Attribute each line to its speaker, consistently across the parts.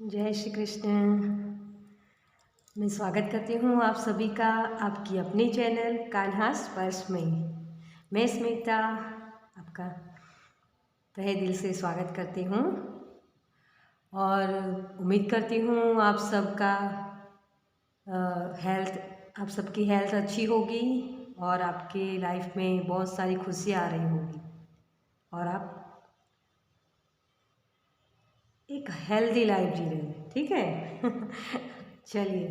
Speaker 1: जय श्री कृष्ण। मैं स्वागत करती हूँ आप सभी का आपकी अपनी चैनल कान्हा स्पर्श में। मैं स्मिता आपका तहे दिल से स्वागत करती हूँ और उम्मीद करती हूँ आप सबका आप सबकी हेल्थ अच्छी होगी और आपके लाइफ में बहुत सारी खुशियाँ आ रही होगी और आप एक हेल्दी लाइफ जी रहे हैं। ठीक है। चलिए,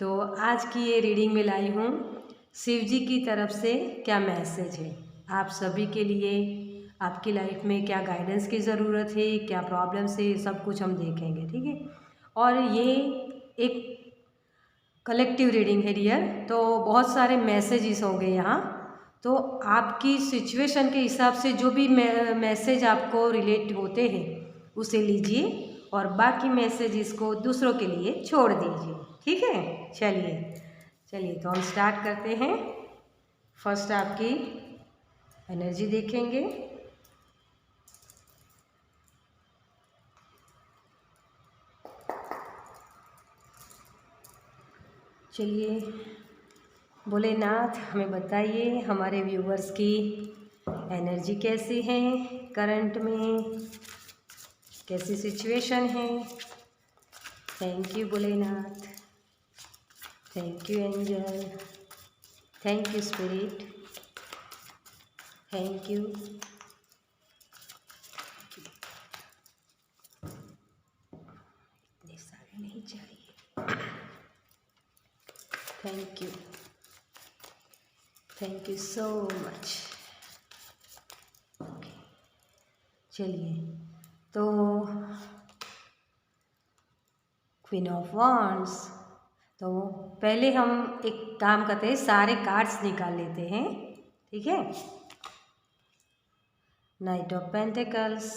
Speaker 1: तो आज की ये रीडिंग में लाई हूँ शिव जी की तरफ से क्या मैसेज है आप सभी के लिए। आपकी लाइफ में क्या गाइडेंस की ज़रूरत है, क्या प्रॉब्लम्स है, सब कुछ हम देखेंगे। ठीक है, और ये एक कलेक्टिव रीडिंग है डियर, तो बहुत सारे मैसेजेस हो गए यहाँ। तो आपकी सिचुएशन के हिसाब से जो भी मैसेज आपको रिलेट होते हैं उसे लीजिए और बाकी मैसेजेस को दूसरों के लिए छोड़ दीजिए। ठीक है, चलिए चलिए तो हम स्टार्ट करते हैं। फर्स्ट आपकी एनर्जी देखेंगे। चलिए, भोलेनाथ हमें बताइए हमारे व्यूवर्स की एनर्जी कैसी है, करंट में कैसी सिचुएशन है। Thank you Bholenath, thank you angel, thank you spirit, thank you. इतने सारे नहीं चाहिए। Thank you, thank you so much. चलिए, तो क्वीन ऑफ वांड्स, तो पहले हम एक काम करते हैं, सारे कार्ड्स निकाल लेते हैं। ठीक है, knight of pentacles,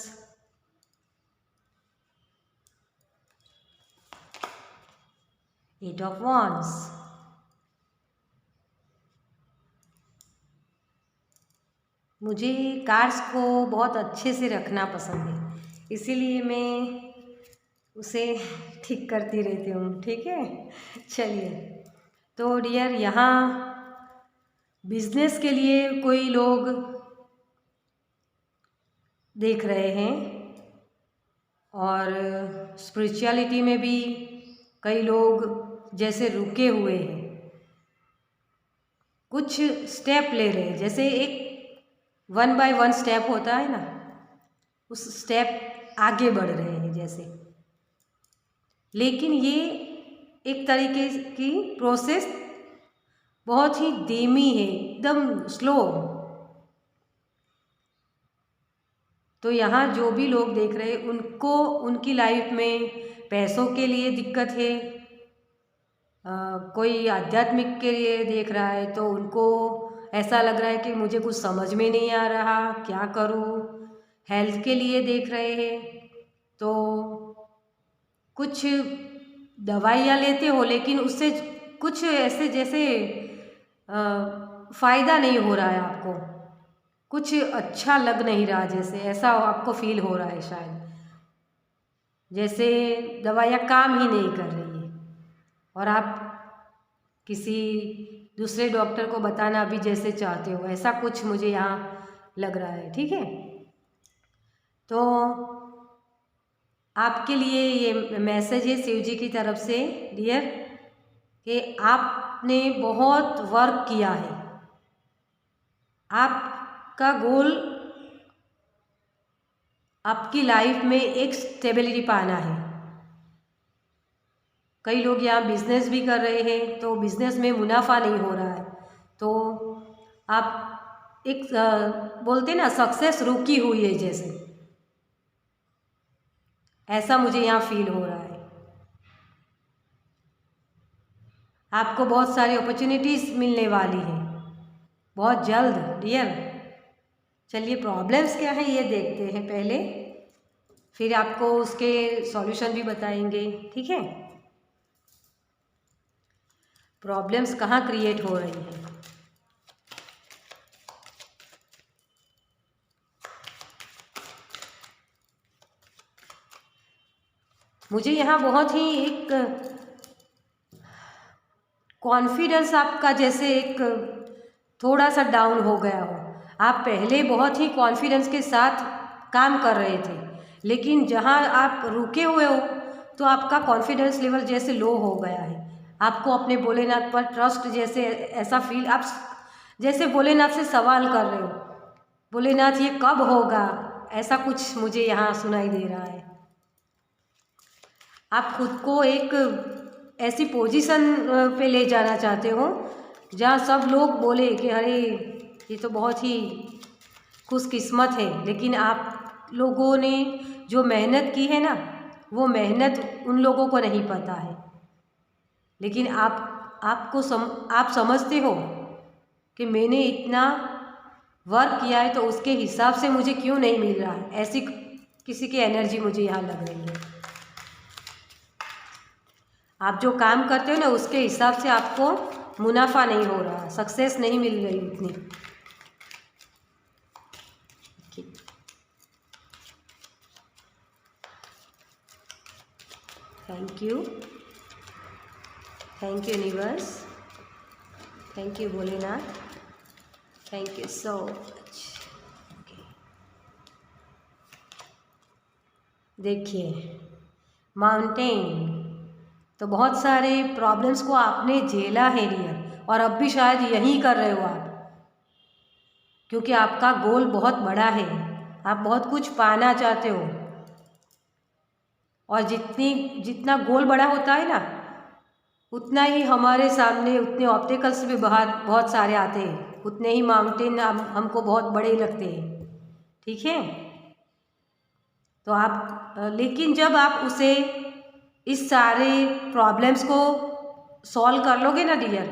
Speaker 1: eight of wands, मुझे कार्ड्स को बहुत अच्छे से रखना पसंद है, इसीलिए मैं उसे ठीक करती रहती हूँ। ठीक है, चलिए, तो डियर यहाँ बिजनेस के लिए कोई लोग देख रहे हैं और स्पिरिचुअलिटी में भी कई लोग जैसे रुके हुए हैं, कुछ स्टेप ले रहे हैं, जैसे एक 1 बाय 1 स्टेप होता है ना, उस स्टेप आगे बढ़ रहे हैं जैसे। लेकिन ये एक तरीके की प्रोसेस बहुत ही धीमी है, एकदम स्लो। तो यहाँ जो भी लोग देख रहे हैं उनको उनकी लाइफ में पैसों के लिए दिक्कत है, कोई आध्यात्मिक के लिए देख रहा है तो उनको ऐसा लग रहा है कि मुझे कुछ समझ में नहीं आ रहा, क्या करूँ। हेल्थ के लिए देख रहे हैं तो कुछ दवाइयाँ लेते हो लेकिन उससे कुछ ऐसे जैसे फ़ायदा नहीं हो रहा है, आपको कुछ अच्छा लग नहीं रहा, जैसे ऐसा आपको फील हो रहा है शायद, जैसे दवाइयाँ काम ही नहीं कर रही है और आप किसी दूसरे डॉक्टर को बताना भी जैसे चाहते हो, ऐसा कुछ मुझे यहाँ लग रहा है। ठीक है, तो आपके लिए ये मैसेज है शिव जी की तरफ से डियर, कि आपने बहुत वर्क किया है, आपका गोल आपकी लाइफ में एक स्टेबिलिटी पाना है। कई लोग यहाँ बिजनेस भी कर रहे हैं तो बिजनेस में मुनाफा नहीं हो रहा है, तो आप एक बोलते ना सक्सेस रुकी हुई है जैसे, ऐसा मुझे यहाँ फील हो रहा है। आपको बहुत सारी अपॉर्चुनिटीज़ मिलने वाली है बहुत जल्द डियर। चलिए, प्रॉब्लम्स क्या है ये देखते हैं पहले, फिर आपको उसके सॉल्यूशन भी बताएंगे। ठीक है, प्रॉब्लम्स कहाँ क्रिएट हो रही हैं। मुझे यहाँ बहुत ही एक कॉन्फिडेंस आपका जैसे एक थोड़ा सा डाउन हो गया हो। आप पहले बहुत ही कॉन्फिडेंस के साथ काम कर रहे थे, लेकिन जहाँ आप रुके हुए हो तो आपका कॉन्फिडेंस लेवल जैसे लो हो गया है। आपको अपने भोलेनाथ पर ट्रस्ट जैसे ऐसा फील, आप जैसे भोलेनाथ से सवाल कर रहे हो, भोलेनाथ ये कब होगा, ऐसा कुछ मुझे यहाँ सुनाई दे रहा है। आप खुद को एक ऐसी पोजीशन पे ले जाना चाहते हो जहाँ सब लोग बोले कि अरे ये तो बहुत ही खुशकिस्मत है, लेकिन आप लोगों ने जो मेहनत की है ना, वो मेहनत उन लोगों को नहीं पता है। लेकिन आप समझते हो कि मैंने इतना वर्क किया है तो उसके हिसाब से मुझे क्यों नहीं मिल रहा है। ऐसी किसी की एनर्जी मुझे यहाँ लग रही है। आप जो काम करते हो ना, उसके हिसाब से आपको मुनाफा नहीं हो रहा, सक्सेस नहीं मिल रही उतनी। Thank you universe, thank you Bholenath, thank you so much. देखिए माउंटेन, तो बहुत सारे प्रॉब्लम्स को आपने झेला है डियर, और अब भी शायद यही कर रहे हो आप, क्योंकि आपका गोल बहुत बड़ा है, आप बहुत कुछ पाना चाहते हो। और जितना गोल बड़ा होता है ना, उतना ही हमारे सामने उतने ऑब्स्टेकल्स भी बहुत सारे आते हैं, उतने ही माउंटेन हमको बहुत बड़े लगते हैं। ठीक है, तो आप लेकिन जब आप उसे इस सारे प्रॉब्लम्स को सॉल्व कर लोगे ना डियर,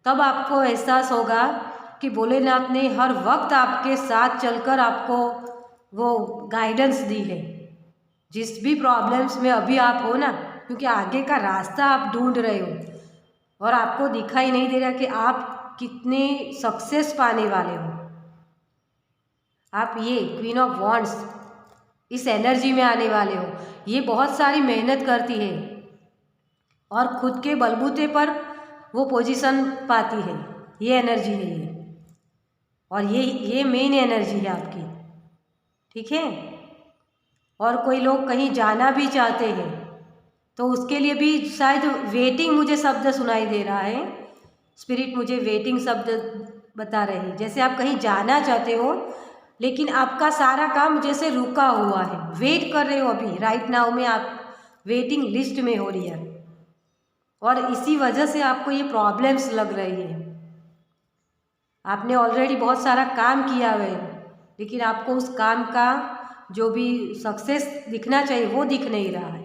Speaker 1: तब आपको एहसास होगा कि भोलेनाथ ने हर वक्त आपके साथ चलकर आपको वो गाइडेंस दी है। जिस भी प्रॉब्लम्स में अभी आप हो ना, क्योंकि आगे का रास्ता आप ढूंढ रहे हो और आपको दिखाई नहीं दे रहा कि आप कितने सक्सेस पाने वाले हो। आप ये क्वीन ऑफ वॉन्ड्स इस एनर्जी में आने वाले हो। ये बहुत सारी मेहनत करती है और खुद के बलबूते पर वो पोजीशन पाती है। ये एनर्जी है ये, और ये मेन एनर्जी है आपकी। ठीक है, और कोई लोग कहीं जाना भी चाहते हैं तो उसके लिए भी शायद वेटिंग, मुझे शब्द सुनाई दे रहा है, स्पिरिट मुझे वेटिंग शब्द बता रहे हैं। जैसे आप कहीं जाना चाहते हो लेकिन आपका सारा काम जैसे रुका हुआ है, वेट कर रहे हो, अभी राइट नाउ में आप वेटिंग लिस्ट में हो रही है, और इसी वजह से आपको ये प्रॉब्लम्स लग रही है। आपने ऑलरेडी बहुत सारा काम किया हुआ है, लेकिन आपको उस काम का जो भी सक्सेस दिखना चाहिए वो दिख नहीं रहा है।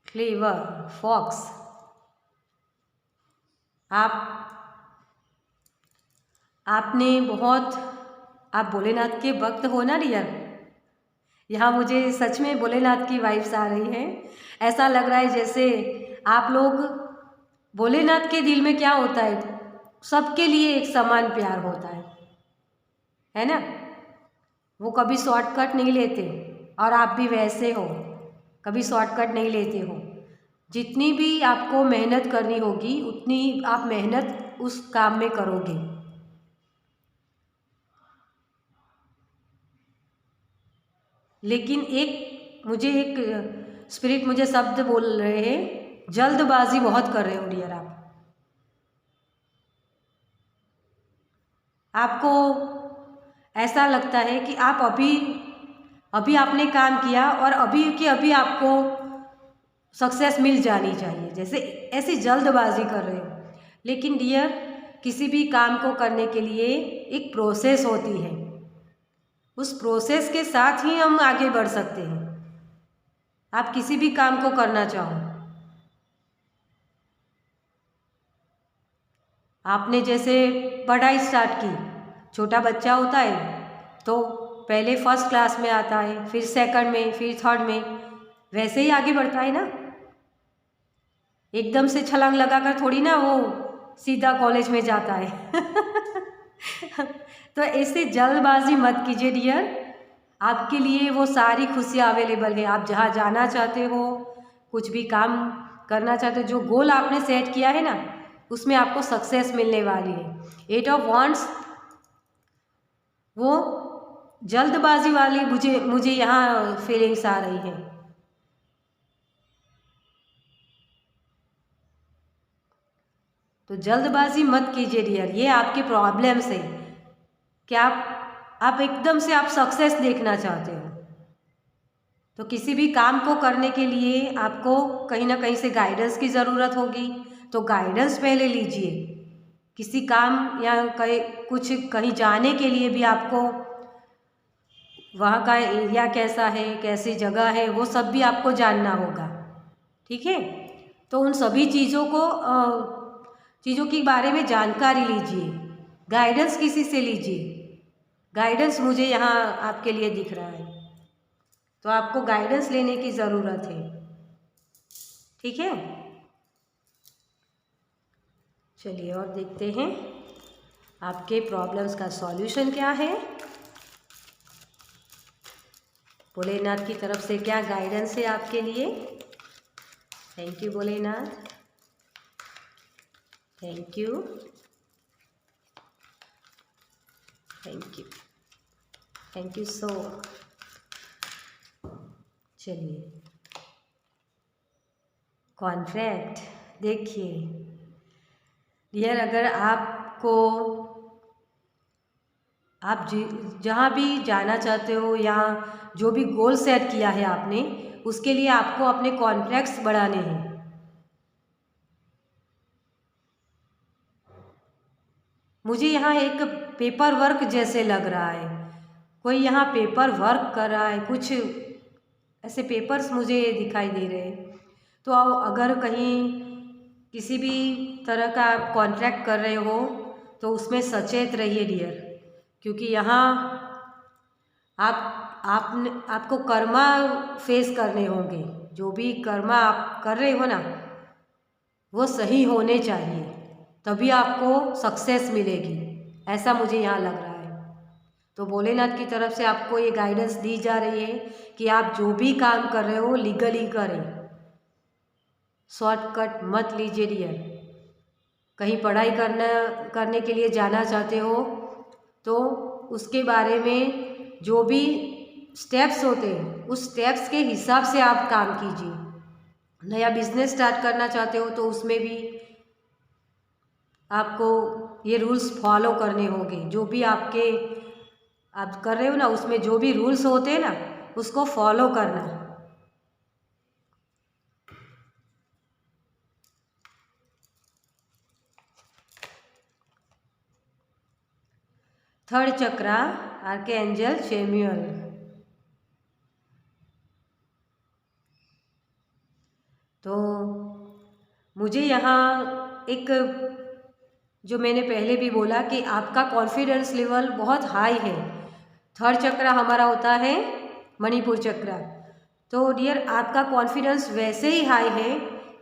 Speaker 1: क्लेवर फॉक्स, आप भोलेनाथ के भक्त हो ना डियर। यहाँ मुझे सच में भोलेनाथ की वाइब्स आ रही हैं। ऐसा लग रहा है जैसे आप लोग, भोलेनाथ के दिल में क्या होता है, सबके लिए एक समान प्यार होता है ना। वो कभी शॉर्टकट नहीं लेते, और आप भी वैसे हो, कभी शॉर्टकट नहीं लेते हो। जितनी भी आपको मेहनत करनी होगी उतनी आप मेहनत उस काम में करोगे। लेकिन मुझे एक स्पिरिट मुझे शब्द बोल रहे हैं, जल्दबाजी बहुत कर रहे हो डियर आप। आपको ऐसा लगता है कि आप अभी आपने काम किया और अभी आपको सक्सेस मिल जानी चाहिए, जैसे ऐसी जल्दबाजी कर रहे हो। लेकिन डियर, किसी भी काम को करने के लिए एक प्रोसेस होती है, उस प्रोसेस के साथ ही हम आगे बढ़ सकते हैं। आप किसी भी काम को करना चाहो, आपने जैसे पढ़ाई स्टार्ट की, छोटा बच्चा होता है तो पहले फर्स्ट क्लास में आता है, फिर सेकंड में, फिर थर्ड में, वैसे ही आगे बढ़ता है ना। एकदम से छलांग लगाकर थोड़ी ना वो सीधा कॉलेज में जाता है। तो ऐसे जल्दबाजी मत कीजिए डियर, आपके लिए वो सारी खुशियाँ अवेलेबल है। आप जहाँ जाना चाहते हो, कुछ भी काम करना चाहते हो, जो गोल आपने सेट किया है ना, उसमें आपको सक्सेस मिलने वाली है। 8 ऑफ वांड्स वो जल्दबाजी वाली मुझे यहाँ फीलिंग्स आ रही है। तो जल्दबाजी मत कीजिए डियर, ये आपकी प्रॉब्लम्स है कि आप एकदम से आप सक्सेस देखना चाहते हो। तो किसी भी काम को करने के लिए आपको कहीं ना कहीं से गाइडेंस की ज़रूरत होगी, तो गाइडेंस पहले लीजिए। किसी काम या कहीं जाने के लिए भी आपको वहाँ का एरिया कैसा है, कैसी जगह है, वो सब भी आपको जानना होगा। ठीक है, तो उन सभी चीज़ों के बारे में जानकारी लीजिए, गाइडेंस किसी से लीजिए। गाइडेंस मुझे यहाँ आपके लिए दिख रहा है, तो आपको गाइडेंस लेने की ज़रूरत है। ठीक है, चलिए और देखते हैं आपके प्रॉब्लम्स का सॉल्यूशन क्या है। भोलेनाथ की तरफ से क्या गाइडेंस है आपके लिए। Thank you Bholenath, thank you, thank you, thank you so much. चलिए, कॉन्ट्रैक्ट देखिए डियर, अगर आपको आप जहाँ भी जाना चाहते हो या जो भी गोल सेट किया है आपने, उसके लिए आपको अपने कॉन्ट्रैक्ट्स बढ़ाने हैं। मुझे यहाँ एक पेपर वर्क जैसे लग रहा है, कोई यहाँ पेपर वर्क कर रहा है, कुछ ऐसे पेपर्स मुझे दिखाई दे रहे हैं। तो अगर कहीं किसी भी तरह का आप कॉन्ट्रैक्ट कर रहे हो तो उसमें सचेत रहिए डियर, क्योंकि यहाँ आपको कर्मा फेस करने होंगे। जो भी कर्मा आप कर रहे हो ना, वो सही होने चाहिए, तभी आपको सक्सेस मिलेगी, ऐसा मुझे यहाँ लग रहा है। तो भोलेनाथ की तरफ से आपको ये गाइडेंस दी जा रही है कि आप जो भी काम कर रहे हो लीगली करें, शॉर्टकट मत लीजिए डियर। कहीं पढ़ाई करने के लिए जाना चाहते हो तो उसके बारे में जो भी स्टेप्स होते हैं, उस स्टेप्स के हिसाब से आप काम कीजिए। नया बिजनेस स्टार्ट करना चाहते हो तो उसमें भी आपको ये रूल्स फॉलो करने होंगे। जो भी आप कर रहे हो ना, उसमें जो भी रूल्स होते हैं ना, उसको फॉलो करना। थर्ड चक्रा, आर्कएंजल सैमुअल। तो मुझे यहाँ एक, जो मैंने पहले भी बोला कि आपका कॉन्फिडेंस लेवल बहुत हाई है। थर्ड चक्रा हमारा होता है मणिपुर चक्रा। तो डियर, आपका कॉन्फिडेंस वैसे ही हाई है,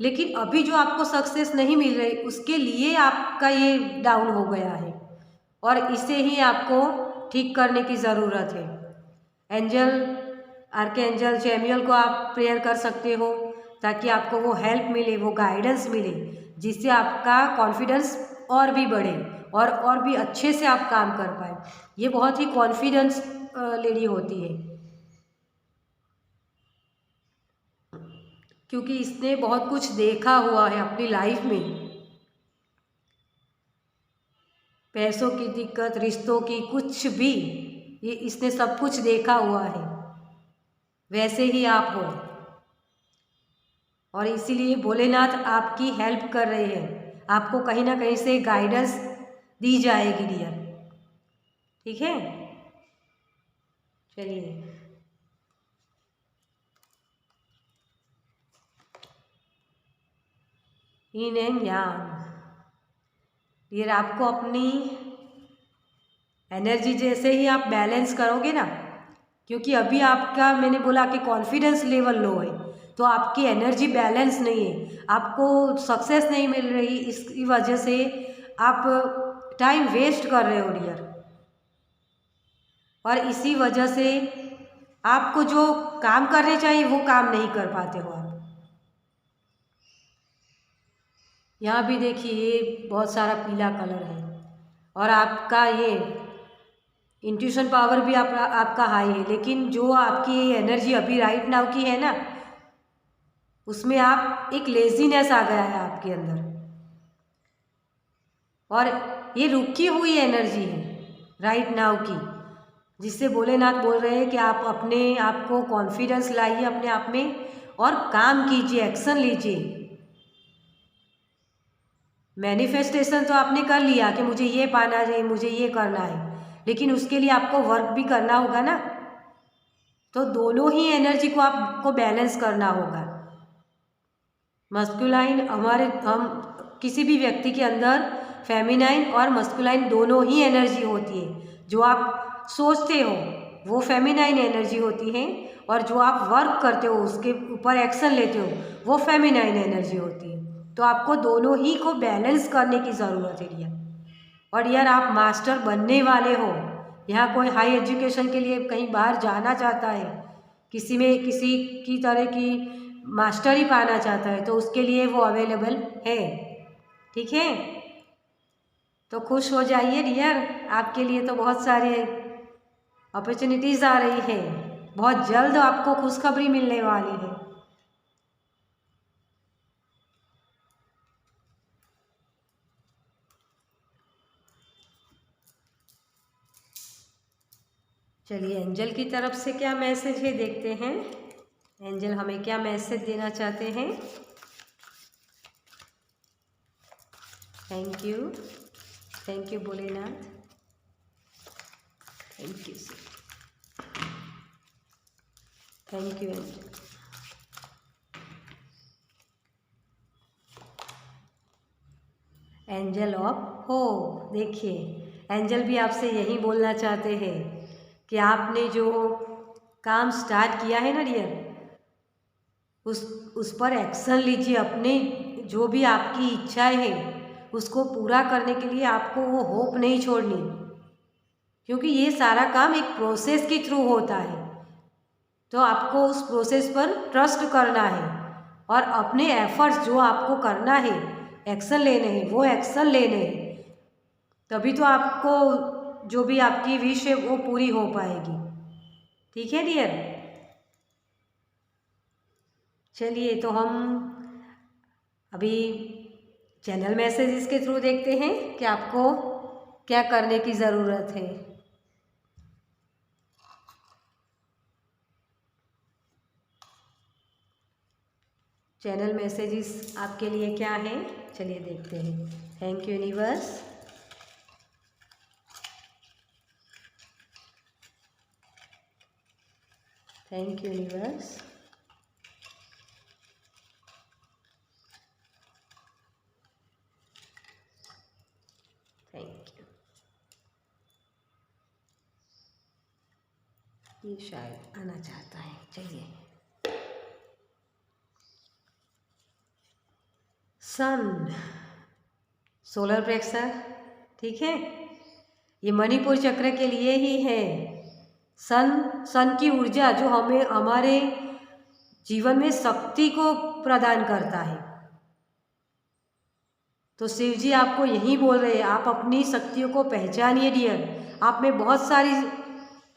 Speaker 1: लेकिन अभी जो आपको सक्सेस नहीं मिल रही, उसके लिए आपका ये डाउन हो गया है, और इसे ही आपको ठीक करने की ज़रूरत है। आर्कएंजल सैमुअल को आप प्रेयर कर सकते हो, ताकि आपको वो हेल्प मिले, वो गाइडेंस मिले, जिससे आपका कॉन्फिडेंस और भी बढ़े और भी अच्छे से आप काम कर पाए। ये बहुत ही कॉन्फिडेंस लेडी होती है, क्योंकि इसने बहुत कुछ देखा हुआ है अपनी लाइफ में। पैसों की दिक्कत, रिश्तों की, कुछ भी, ये इसने सब कुछ देखा हुआ है। वैसे ही आप हो, और इसीलिए भोलेनाथ आपकी हेल्प कर रहे हैं। आपको कहीं ना कहीं से गाइडेंस दी जाएगी डियर। ठीक है, चलिए yin एंड yang डियर, आपको अपनी एनर्जी जैसे ही आप बैलेंस करोगे ना, क्योंकि अभी आपका, मैंने बोला कि कॉन्फिडेंस लेवल लो है, तो आपकी एनर्जी बैलेंस नहीं है, आपको सक्सेस नहीं मिल रही, इसकी वजह से आप टाइम वेस्ट कर रहे हो डियर। और इसी वजह से आपको जो काम करने चाहिए वो काम नहीं कर पाते हो आप। यहाँ भी देखिए ये बहुत सारा पीला कलर है और आपका ये इंट्यूशन पावर भी आपका हाई है, लेकिन जो आपकी एनर्जी अभी राइट नाउ की है ना, उसमें आप एक लेजीनेस आ गया है आपके अंदर और ये रुकी हुई एनर्जी है राइट नाउ की, जिससे भोलेनाथ बोल रहे हैं कि आप अपने आप को कॉन्फिडेंस लाइए अपने आप में और काम कीजिए, एक्शन लीजिए। मैनिफेस्टेशन तो आपने कर लिया कि मुझे ये पाना है, मुझे ये करना है, लेकिन उसके लिए आपको वर्क भी करना होगा ना। तो दोनों ही एनर्जी को आपको बैलेंस करना होगा। मस्कुलाइन हम किसी भी व्यक्ति के अंदर फेमिनाइन और मस्कुलाइन दोनों ही एनर्जी होती है। जो आप सोचते हो वो फेमिनाइन एनर्जी होती है और जो आप वर्क करते हो उसके ऊपर एक्शन लेते हो वो फेमिनाइन एनर्जी होती है। तो आपको दोनों ही को बैलेंस करने की ज़रूरत है यार। और यार आप मास्टर बनने वाले हो, यहाँ कोई हाई एजुकेशन के लिए कहीं बाहर जाना चाहता है, किसी में किसी की तरह की मास्टर ही पाना चाहता है, तो उसके लिए वो अवेलेबल है। ठीक है, तो खुश हो जाइए डियर, आपके लिए तो बहुत सारे अपॉर्चुनिटीज़ आ रही है, बहुत जल्द आपको खुशखबरी मिलने वाली है। चलिए एंजल की तरफ से क्या मैसेज है देखते हैं। एंजल हमें क्या मैसेज देना चाहते हैं। Thank you Bholenath, thank you sir, thank you angel. Angel of hope, देखिए एंजल भी आपसे यही बोलना चाहते हैं कि आपने जो काम स्टार्ट किया है ना डियर, उस पर एक्शन लीजिए। अपने जो भी आपकी इच्छाएं हैं उसको पूरा करने के लिए आपको वो होप नहीं छोड़नी, क्योंकि ये सारा काम एक प्रोसेस के थ्रू होता है। तो आपको उस प्रोसेस पर ट्रस्ट करना है और अपने एफर्ट्स जो आपको करना है, एक्शन लेने हैं, वो एक्शन लेने हैं, तभी तो आपको जो भी आपकी विश है वो पूरी हो पाएगी। ठीक है डियर, चलिए तो हम अभी चैनल मैसेजेस के थ्रू देखते हैं कि आपको क्या करने की ज़रूरत है। चैनल मैसेजेस आपके लिए क्या हैं, चलिए देखते हैं। Thank you universe, thank you universe, thank you. ये शायद आना चाहता है, चलिए। सन, सोलर प्लेक्सस, ठीक है, ये मणिपुर चक्र के लिए ही है। सन की ऊर्जा जो हमें हमारे जीवन में शक्ति को प्रदान करता है। तो शिव जी आपको यही बोल रहे हैं, आप अपनी शक्तियों को पहचानिए डियर। आप में बहुत सारी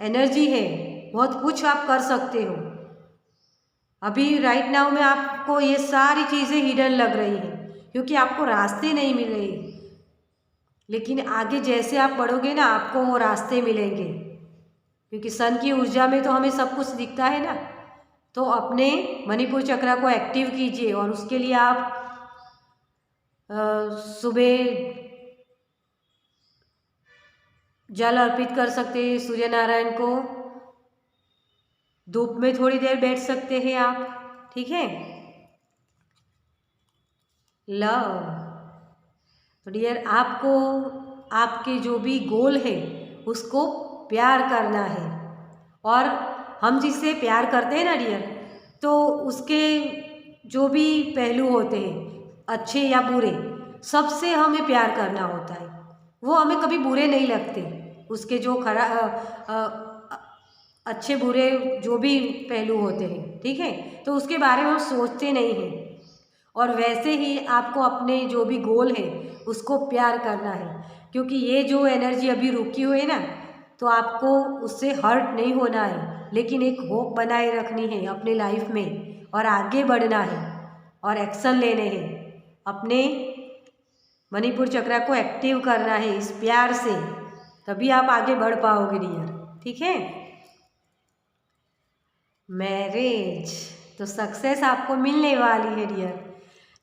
Speaker 1: एनर्जी है, बहुत कुछ आप कर सकते हो। अभी राइट नाउ में आपको ये सारी चीज़ें हिडन लग रही हैं क्योंकि आपको रास्ते नहीं मिल रहे, लेकिन आगे जैसे आप बढ़ोगे ना आपको वो रास्ते मिलेंगे, क्योंकि सन की ऊर्जा में तो हमें सब कुछ दिखता है ना। तो अपने मणिपुर चक्र को एक्टिव कीजिए और उसके लिए आप सुबह जल अर्पित कर सकते हैं सूर्य नारायण को, धूप में थोड़ी देर बैठ सकते हैं आप। ठीक है, लव, तो डियर आपको आपके जो भी गोल है उसको प्यार करना है, और हम जिससे प्यार करते हैं ना डियर, तो उसके जो भी पहलू होते हैं अच्छे या बुरे, सबसे हमें प्यार करना होता है। वो हमें कभी बुरे नहीं लगते, उसके जो अच्छे बुरे जो भी पहलू होते हैं, ठीक है, तो उसके बारे में हम सोचते नहीं हैं। और वैसे ही आपको अपने जो भी गोल है उसको प्यार करना है, क्योंकि ये जो एनर्जी अभी रुकी हुई है ना, तो आपको उससे हर्ट नहीं होना है, लेकिन एक होप बनाए रखनी है अपने लाइफ में और आगे बढ़ना है और एक्शन लेने हैं। अपने मणिपुर चक्र को एक्टिव करना है इस प्यार से, तभी आप आगे बढ़ पाओगे डियर, ठीक है। मैरिज तो सक्सेस आपको मिलने वाली है डियर।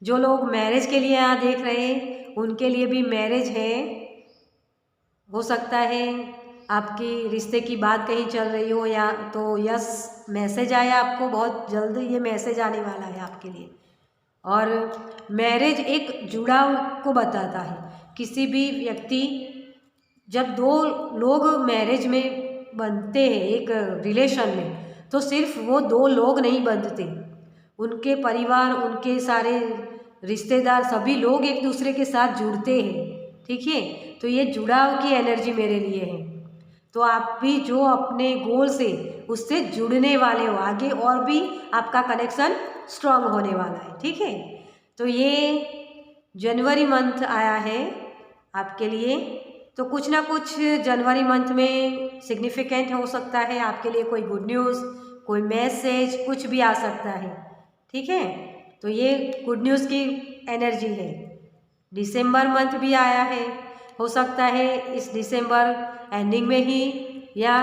Speaker 1: जो लोग मैरिज के लिए यहाँ देख रहे हैं उनके लिए भी मैरिज है। हो सकता है आपकी रिश्ते की बात कहीं चल रही हो, या तो यस मैसेज आया आपको, बहुत जल्द ये मैसेज आने वाला है आपके लिए। और मैरिज एक जुड़ाव को बताता है। किसी भी व्यक्ति, जब दो लोग मैरिज में बनते हैं एक रिलेशन में, तो सिर्फ वो दो लोग नहीं बनते, उनके परिवार, उनके सारे रिश्तेदार, सभी लोग एक दूसरे के साथ जुड़ते हैं, ठीक है। तो ये जुड़ाव की एनर्जी मेरे लिए है। तो आप भी जो अपने गोल से उससे जुड़ने वाले हो, आगे और भी आपका कनेक्शन स्ट्रांग होने वाला है, ठीक है। तो ये जनवरी मंथ आया है आपके लिए, तो कुछ ना कुछ जनवरी मंथ में सिग्निफिकेंट हो सकता है आपके लिए। कोई गुड न्यूज़, कोई मैसेज, कुछ भी आ सकता है, ठीक है। तो ये गुड न्यूज़ की एनर्जी है। दिसंबर मंथ भी आया है, हो सकता है इस दिसंबर एंडिंग में ही, या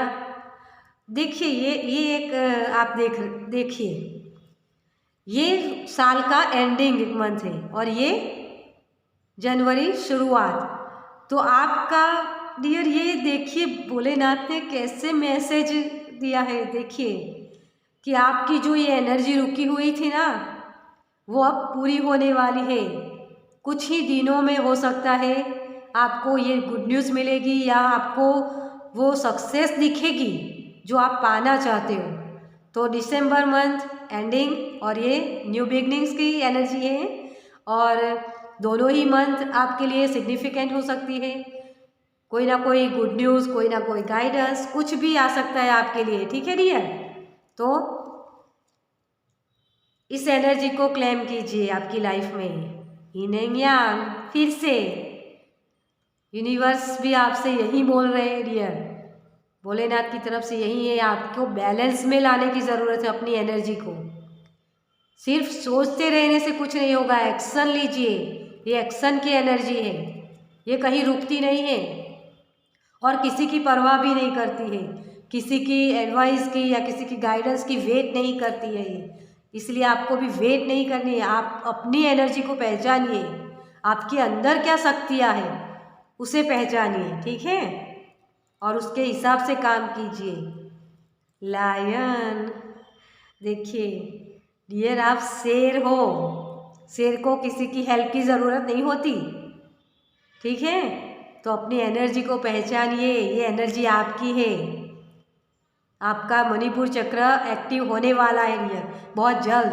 Speaker 1: देखिए ये एक आप देखिए ये साल का एंडिंग मंथ है और ये जनवरी शुरुआत। तो आपका डियर ये देखिए भोलेनाथ ने कैसे मैसेज दिया है, देखिए कि आपकी जो ये एनर्जी रुकी हुई थी ना, वो अब पूरी होने वाली है। कुछ ही दिनों में हो सकता है आपको ये गुड न्यूज़ मिलेगी, या आपको वो सक्सेस दिखेगी जो आप पाना चाहते हो। तो दिसंबर मंथ एंडिंग और ये न्यू बिगनिंग्स की एनर्जी है, और दोनों ही मंथ आपके लिए सिग्निफिकेंट हो सकती है। कोई ना कोई गुड न्यूज़, कोई ना कोई गाइडेंस, कुछ भी आ सकता है आपके लिए, ठीक है डियर। तो इस एनर्जी को क्लेम कीजिए आपकी लाइफ में। यिन एंड यांग, फिर से यूनिवर्स भी आपसे यही बोल रहे हैं डियर, भोलेनाथ की तरफ से यही है, आपको बैलेंस में लाने की ज़रूरत है अपनी एनर्जी को। सिर्फ सोचते रहने से कुछ नहीं होगा, एक्शन लीजिए। ये एक्शन की एनर्जी है, ये कहीं रुकती नहीं है और किसी की परवाह भी नहीं करती है, किसी की एडवाइस की या किसी की गाइडेंस की वेट नहीं करती है ये। इसलिए आपको भी वेट नहीं करनी है, आप अपनी एनर्जी को पहचानिए, आपके अंदर क्या शक्तियाँ हैं उसे पहचानिए, ठीक है, और उसके हिसाब से काम कीजिए। लायन, देखिए डियर आप शेर हो, शेर को किसी की हेल्प की ज़रूरत नहीं होती, ठीक है। तो अपनी एनर्जी को पहचानिए, ये एनर्जी आपकी है। आपका मणिपुर चक्र एक्टिव होने वाला है डियर बहुत जल्द।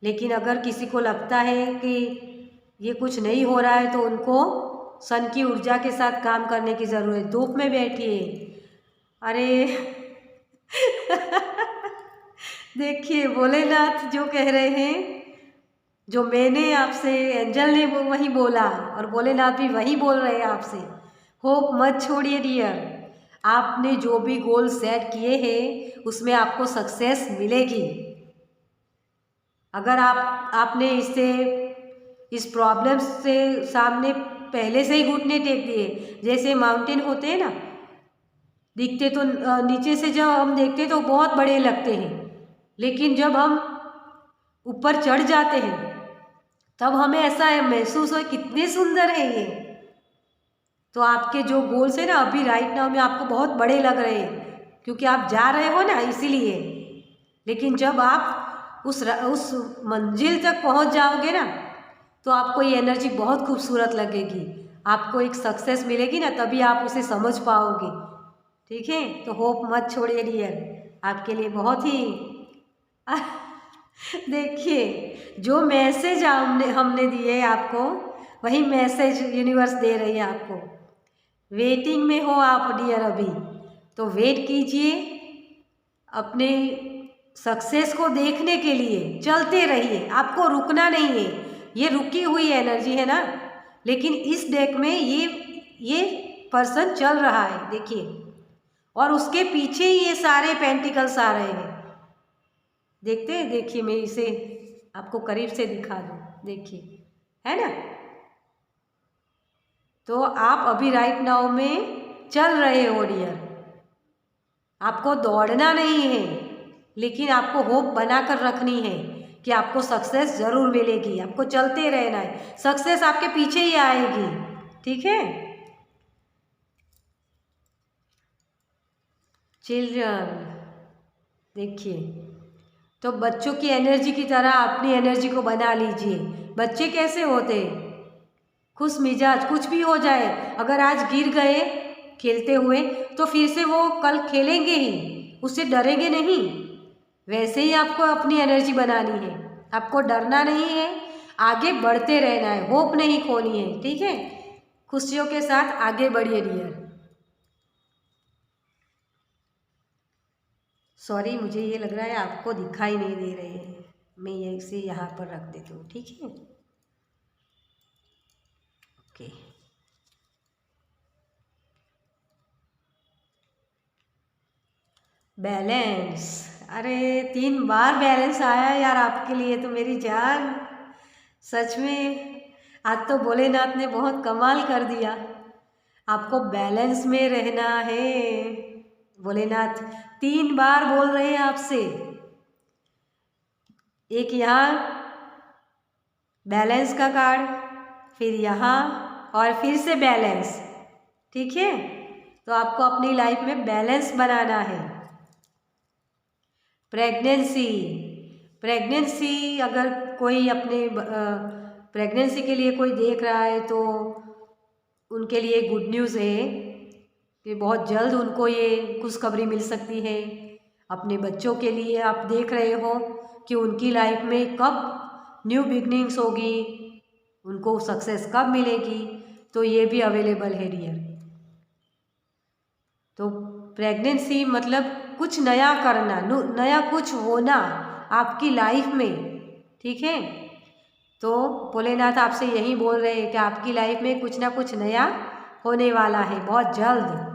Speaker 1: लेकिन अगर किसी को लगता है कि ये कुछ नहीं हो रहा है, तो उनको सन की ऊर्जा के साथ काम करने की ज़रूरत है। धूप में बैठिए, अरे देखिए भोलेनाथ जो कह रहे हैं, जो मैंने आपसे, एंजल ने वही बोला और भोलेनाथ भी वही बोल रहे हैं आपसे। होप मत छोड़िए डियर, आपने जो भी गोल सेट किए हैं उसमें आपको सक्सेस मिलेगी। अगर आपने इस प्रॉब्लम से सामने पहले से ही घुटने टेक दिए, जैसे माउंटेन होते हैं ना, दिखते तो नीचे से जब हम देखते तो बहुत बड़े लगते हैं, लेकिन जब हम ऊपर चढ़ जाते हैं तब हमें ऐसा महसूस हो कितने सुंदर है ये। तो आपके जो गोल्स है ना अभी राइट नाउ में आपको बहुत बड़े लग रहे हैं, क्योंकि आप जा रहे हो ना इसीलिए। लेकिन जब आप उस मंजिल तक पहुंच जाओगे ना, तो आपको ये एनर्जी बहुत खूबसूरत लगेगी, आपको एक सक्सेस मिलेगी ना, तभी आप उसे समझ पाओगे, ठीक है। तो होप मत छोड़िए डियर, आपके लिए बहुत ही देखिए जो मैसेज हमने दिए आपको, वही मैसेज यूनिवर्स दे रही है आपको। वेटिंग में हो आप डियर अभी, तो वेट कीजिए, अपने सक्सेस को देखने के लिए चलते रहिए, आपको रुकना नहीं है। ये रुकी हुई एनर्जी है ना, लेकिन इस डेक में ये पर्सन चल रहा है, देखिए, और उसके पीछे ही ये सारे पेंटिकल्स आ रहे हैं। देखते हैं, देखिए, मैं इसे आपको करीब से दिखा दूँ, देखिए, है ना। तो आप अभी राइट नाउ में चल रहे हो डियर, आपको दौड़ना नहीं है, लेकिन आपको होप बनाकर रखनी है कि आपको सक्सेस ज़रूर मिलेगी। आपको चलते रहना है, सक्सेस आपके पीछे ही आएगी, ठीक है। चिल्ड्रन, देखिए, तो बच्चों की एनर्जी की तरह अपनी एनर्जी को बना लीजिए। बच्चे कैसे होते हैं, खुश मिजाज, कुछ भी हो जाए, अगर आज गिर गए खेलते हुए तो फिर से वो कल खेलेंगे ही, उससे डरेंगे नहीं। वैसे ही आपको अपनी एनर्जी बनानी है, आपको डरना नहीं है, आगे बढ़ते रहना है, होप नहीं खोनी है, ठीक है। खुशियों के साथ आगे बढ़िए डियर। सॉरी, मुझे ये लग रहा है आपको दिखाई नहीं दे रहे हैं, मैं ये इसे यहाँ पर रख देती हूँ, ठीक है। ओके, बैलेंस, अरे 3 बार बैलेंस आया यार आपके लिए, तो मेरी जान, सच में आज तो भोलेनाथ ने बहुत कमाल कर दिया। आपको बैलेंस में रहना है, भोलेनाथ 3 बार बोल रहे हैं आपसे। एक यहाँ बैलेंस का कार्ड, फिर यहाँ, और फिर से बैलेंस, ठीक है। तो आपको अपनी लाइफ में बैलेंस बनाना है। प्रेगनेंसी, प्रेगनेंसी अगर कोई अपने प्रेगनेंसी के लिए कोई देख रहा है तो उनके लिए गुड न्यूज़ है कि बहुत जल्द उनको ये खुशखबरी मिल सकती है। अपने बच्चों के लिए आप देख रहे हो कि उनकी लाइफ में कब न्यू बिगनिंग्स होगी, उनको सक्सेस कब मिलेगी, तो ये भी अवेलेबल है डियर। तो प्रेगनेंसी मतलब कुछ नया करना, नया कुछ होना आपकी लाइफ में, ठीक है। तो भोलेनाथ आपसे यही बोल रहे हैं कि आपकी लाइफ में कुछ ना कुछ नया होने वाला है बहुत जल्द।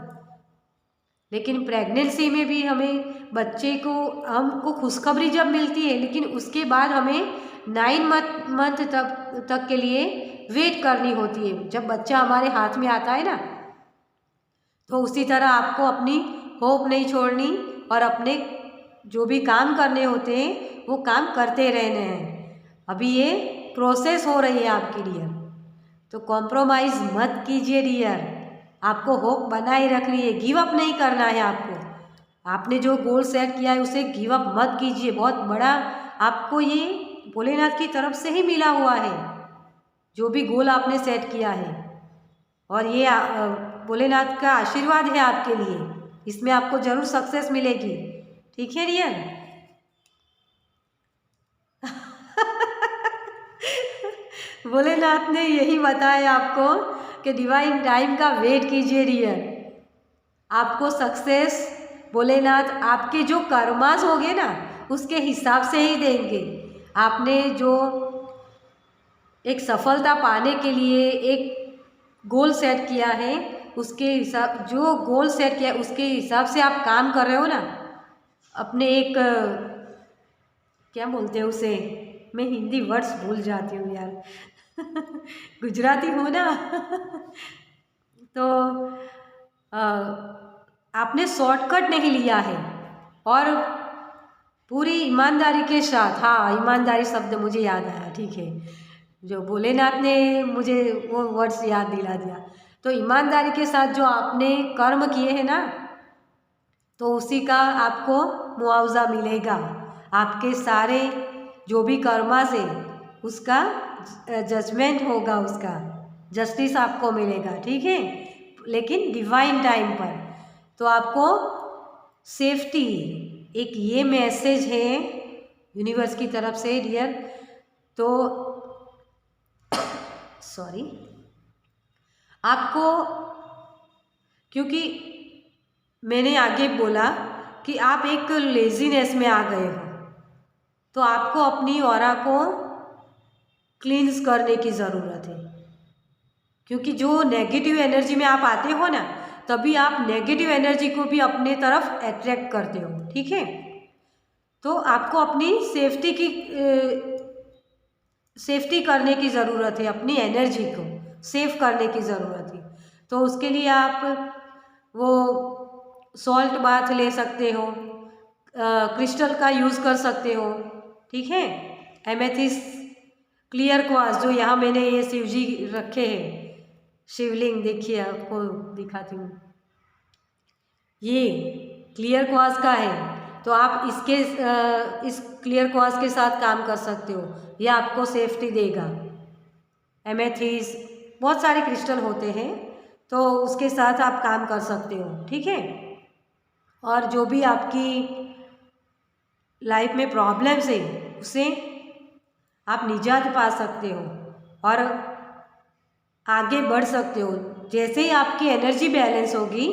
Speaker 1: लेकिन प्रेगनेंसी में भी हमें बच्चे को, हमको खुशखबरी जब मिलती है, लेकिन उसके बाद हमें 9 मंथ तक के लिए वेट करनी होती है। जब बच्चा हमारे हाथ में आता है ना, तो उसी तरह आपको अपनी होप नहीं छोड़नी और अपने जो भी काम करने होते हैं वो काम करते रहने हैं। अभी ये प्रोसेस हो रही है आपके लिए, तो कॉम्प्रोमाइज़ मत कीजिए डियर। आपको होप बनाए रखनी है, गिव अप नहीं करना है आपको। आपने जो गोल सेट किया है उसे गिव अप मत कीजिए। बहुत बड़ा आपको ये भोलेनाथ की तरफ से ही मिला हुआ है, जो भी गोल आपने सेट किया है, और ये भोलेनाथ का आशीर्वाद है आपके लिए, इसमें आपको ज़रूर सक्सेस मिलेगी, ठीक है डियर। भोलेनाथ ने यही बताया आपको कि डिवाइन टाइम का वेट कीजिए डियर। आपको सक्सेस भोलेनाथ आपके जो कर्मास होंगे ना उसके हिसाब से ही देंगे। आपने जो एक सफलता पाने के लिए एक गोल सेट किया है, उसके हिसाब, जो गोल सेट किया है उसके हिसाब से आप काम कर रहे हो ना, अपने एक क्या बोलते हैं उसे, मैं हिंदी वर्ड्स भूल जाती हूँ यार। गुजराती हूँ ना। तो आपने शॉर्टकट नहीं लिया है और पूरी ईमानदारी के साथ, हाँ ईमानदारी शब्द मुझे याद आया, ठीक है, जो भोलेनाथ ने मुझे वो वर्ड्स याद दिला दिया। तो ईमानदारी के साथ जो आपने कर्म किए हैं ना, तो उसी का आपको मुआवजा मिलेगा। आपके सारे जो भी कर्मा से उसका जजमेंट होगा, उसका जस्टिस आपको मिलेगा, ठीक है, लेकिन डिवाइन टाइम पर। तो आपको सेफ्टी, एक ये मैसेज है यूनिवर्स की तरफ से डियर। तो सॉरी, आपको, क्योंकि मैंने आगे बोला कि आप एक लेजीनेस में आ गए हो, तो आपको अपनी ऑरा को क्लींस करने की ज़रूरत है। क्योंकि जो नेगेटिव एनर्जी में आप आते हो ना, तभी आप नेगेटिव एनर्जी को भी अपने तरफ अट्रैक्ट करते हो, ठीक है। तो आपको अपनी सेफ्टी करने की ज़रूरत है, अपनी एनर्जी को सेव करने की ज़रूरत है। तो उसके लिए आप वो सॉल्ट बाथ ले सकते हो, क्रिस्टल का यूज़ कर सकते हो, ठीक है। एमेथिस्ट क्लियर क्वार्ट्ज, जो यहाँ मैंने ये शिवजी रखे हैं, शिवलिंग देखिए, आपको दिखाती हूँ, ये क्लियर क्वार्ट्ज का है। तो आप इस क्लियर क्वार्ट्ज के साथ काम कर सकते हो, ये आपको सेफ्टी देगा। एमेथिस्ट, बहुत सारे क्रिस्टल होते हैं, तो उसके साथ आप काम कर सकते हो, ठीक है। और जो भी आपकी लाइफ में प्रॉब्लम्स है, उससे आप निजात पा सकते हो और आगे बढ़ सकते हो। जैसे ही आपकी एनर्जी बैलेंस होगी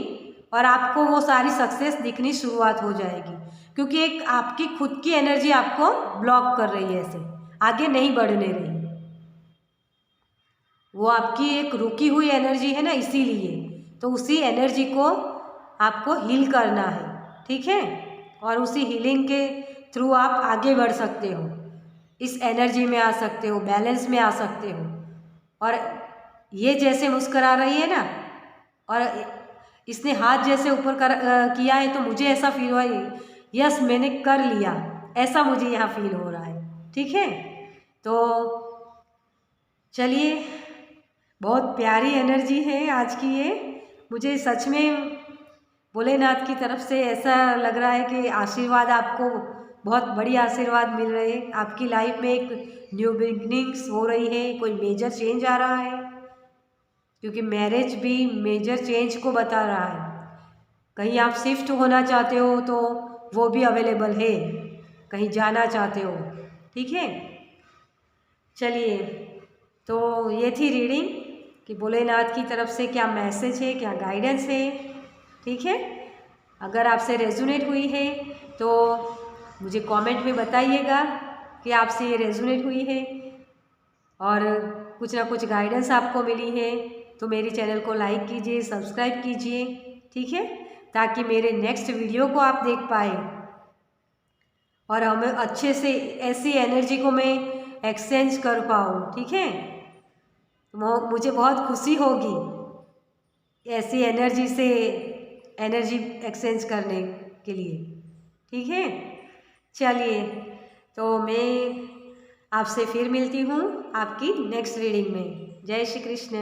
Speaker 1: और आपको वो सारी सक्सेस दिखनी शुरुआत हो जाएगी, क्योंकि एक आपकी खुद की एनर्जी आपको ब्लॉक कर रही है, ऐसे आगे नहीं बढ़ने रही। वो आपकी एक रुकी हुई एनर्जी है ना, इसीलिए तो उसी एनर्जी को आपको हील करना है, ठीक है। और उसी हीलिंग के थ्रू आप आगे बढ़ सकते हो, इस एनर्जी में आ सकते हो, बैलेंस में आ सकते हो। और ये जैसे मुस्करा रही है ना, और इसने हाथ जैसे ऊपर किया है, तो मुझे ऐसा फील हुआ है, यस मैंने कर लिया, ऐसा मुझे यहाँ फील हो रहा है, ठीक है। तो चलिए, बहुत प्यारी एनर्जी है आज की ये। मुझे सच में भोलेनाथ की तरफ से ऐसा लग रहा है कि आशीर्वाद, आपको बहुत बड़ी आशीर्वाद मिल रहे हैं। आपकी लाइफ में एक न्यू बिगनिंग्स हो रही है, कोई मेजर चेंज आ रहा है, क्योंकि मैरिज भी मेजर चेंज को बता रहा है। कहीं आप शिफ्ट होना चाहते हो तो वो भी अवेलेबल है, कहीं जाना चाहते हो, ठीक है। चलिए, तो ये थी रीडिंग कि भोलेनाथ की तरफ से क्या मैसेज है, क्या गाइडेंस है, ठीक है। अगर आपसे रेजोनेट हुई है तो मुझे कमेंट में बताइएगा कि आपसे ये रेजोनेट हुई है और कुछ ना कुछ गाइडेंस आपको मिली है, तो मेरे चैनल को लाइक कीजिए, सब्सक्राइब कीजिए, ठीक है, ताकि मेरे नेक्स्ट वीडियो को आप देख पाए और हमें अच्छे से ऐसी एनर्जी को मैं एक्सचेंज कर पाऊँ, ठीक है। मुझे बहुत खुशी होगी ऐसी एनर्जी से एनर्जी एक्सचेंज करने के लिए, ठीक है। चलिए, तो मैं आपसे फिर मिलती हूँ आपकी नेक्स्ट रीडिंग में। जय श्री कृष्ण।